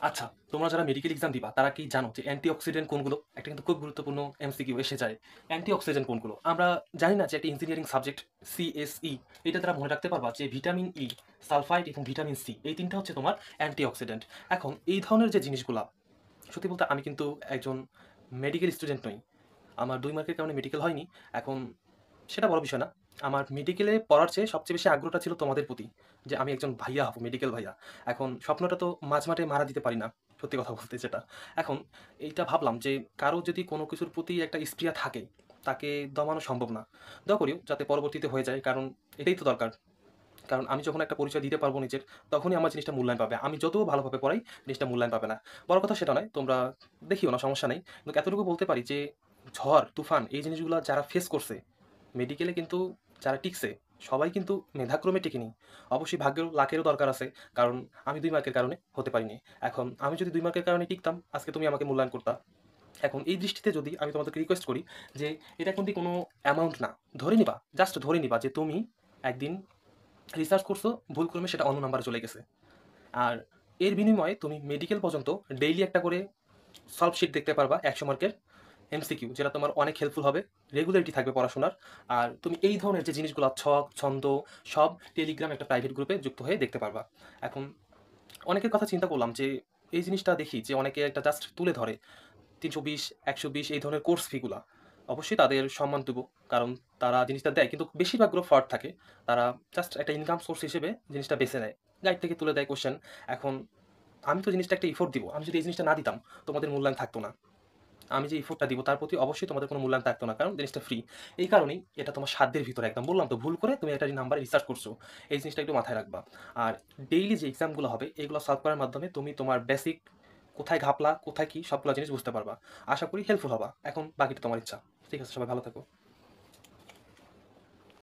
আচ্ছা, তোমরা যারা মেডিকেল এক্সাম দিবা তারা কি জানো যে অ্যান্টিঅক্সিডেন্ট কোনগুলো? একটা কিন্তু খুব গুরুত্বপূর্ণ এমসিকিউ এসে যায়। অ্যান্টিঅক্সিডেন্ট কোনগুলো? আমরা জানি না যে একটা ইঞ্জিনিয়ারিং সাবজেক্ট সিএসই, এটা দ্বারা মনে রাখতে পারবা যে ভিটামিন ই, সালফাইড এবং ভিটামিন সি এই ৩ টা হচ্ছে তোমার অ্যান্টিঅক্সিডেন্ট। এখন এই ধরনের যে জিনিসগুলা, সত্যি বলতে আমি কিন্তু একজন মেডিকেল স্টুডেন্ট নই। আমার ২ মার্কের কারণে মেডিকেল হয়নি। এখন সেটা বড় বিষয় না। আমার মেডিকেলে পড়ার চেয়ে সবচেয়ে বেশি আগ্রহটা ছিল তোমাদের প্রতি। যে আমি একজন ভাইয়া হবো, মেডিকেল ভাইয়া। এখন স্বপ্নটা তো মাঝমাঠে মারা দিতে পারি না। সত্যি কথা বলতে যেটা। এখন এইটা ভাবলাম যে কারো যদি কোনো কিছুর প্রতি একটা স্পৃহা থাকে, তাকে দমানো সম্ভব না। দোয়া করিও যাতে পরবর্তীতে হয়ে যায়, কারণ এটাই তো দরকার। কারণ আমি যখন একটা পরিচয় দিতে পারবো নিজের, তখনই আমার জিনিসটা মূল্যায়ন পাবে। আমি যত ভালোভাবে পড়াই, জিনিসটা মূল্যায়ন পাবে না। বড় কথা সেটা নয়, তোমরা দেখিও না, সমস্যা নেই। কিন্তু এতটুকু বলতে পারি যে ঝড়, তুফান এই জিনিসগুলা যারা ফেস করছে, মেডিকেলে কিন্তু যারা টিকছে, সবাই কিন্তু মেধাক্রমে টিকেনি। অবশ্যই ভাগ্যেরও, লাকেরও দরকার আছে। কারণ আমি ২ মার্কের কারণে হতে পারিনি। এখন আমি যদি ২ মার্কের কারণে টিকতাম, আজকে তুমি আমাকে মূল্যায়ন করতা। এখন এই দৃষ্টিতে যদি আমি তোমাদেরকে রিকোয়েস্ট করি যে এটা কিন্তু কোনো অ্যামাউন্ট না। ধরে নিবা, জাস্ট ধরে নিবা যে তুমি একদিন রিসার্চ করছো, ভুলক্রমে সেটা অন্য নাম্বারে চলে গেছে। আর এর বিনিময়ে তুমি মেডিকেল পর্যন্ত ডেইলি একটা করে সলভ শিট দেখতে পারবা ১০০ মার্কের এমসিকিউ, যেটা তোমার অনেক হেল্পফুল হবে। রেগুলারিটি থাকবে পড়াশোনার। আর তুমি এই ধরনের যে জিনিসগুলো ছক, ছন্দ সব টেলিগ্রাম একটা প্রাইভেট গ্রুপে যুক্ত হয়ে দেখতে পারবা। এখন অনেকের কথা চিন্তা করলাম যে এই জিনিসটা দেখি যে অনেকে একটা জাস্ট তুলে ধরে ৩২০, ১২০ এই ধরনের কোর্স ফিগুলা। অবশ্যই তাদের সম্মান দেবো। কারণ তারা জিনিসটা দেয়। কিন্তু বেশিরভাগগুলো ফ্রড থাকে। তারা জাস্ট একটা ইনকাম সোর্স হিসেবে জিনিসটা বেছে নেয়। গাইড থেকে তুলে দেয় কোয়েশ্চেন। এখন আমি তো জিনিসটা একটা এফোর্ট দিব। আমি যদি এই জিনিসটা না দিতাম, তোমাদের মূল্যায়ন থাকতো না। আমি যে এফোর্টটা দিব তার প্রতি অবশ্যই তোমাদের কোনো মূল্যায়ন থাকতো না। কারণ জিনিসটা ফ্রি। এই কারণেই এটা তোমার সাধ্যের ভিতরে একদম। বললাম তো ভুল করে তুমি একটা নাম্বারে রিসার্চ করছো। এই জিনিসটা একটু মাথায় রাখবা। আর ডেইলি যে এক্সামগুলো হবে এগুলো সলভ করার মাধ্যমে তুমি তোমার বেসিক কোথায় ঘাপলা, কোথায় কি সবগুলো জিনিস বুঝতে পারবা। আশা করি হেল্পফুল হবা। এখন বাকিটা তোমার ইচ্ছা। ঠিক আছে, সবাই ভালো থাকো।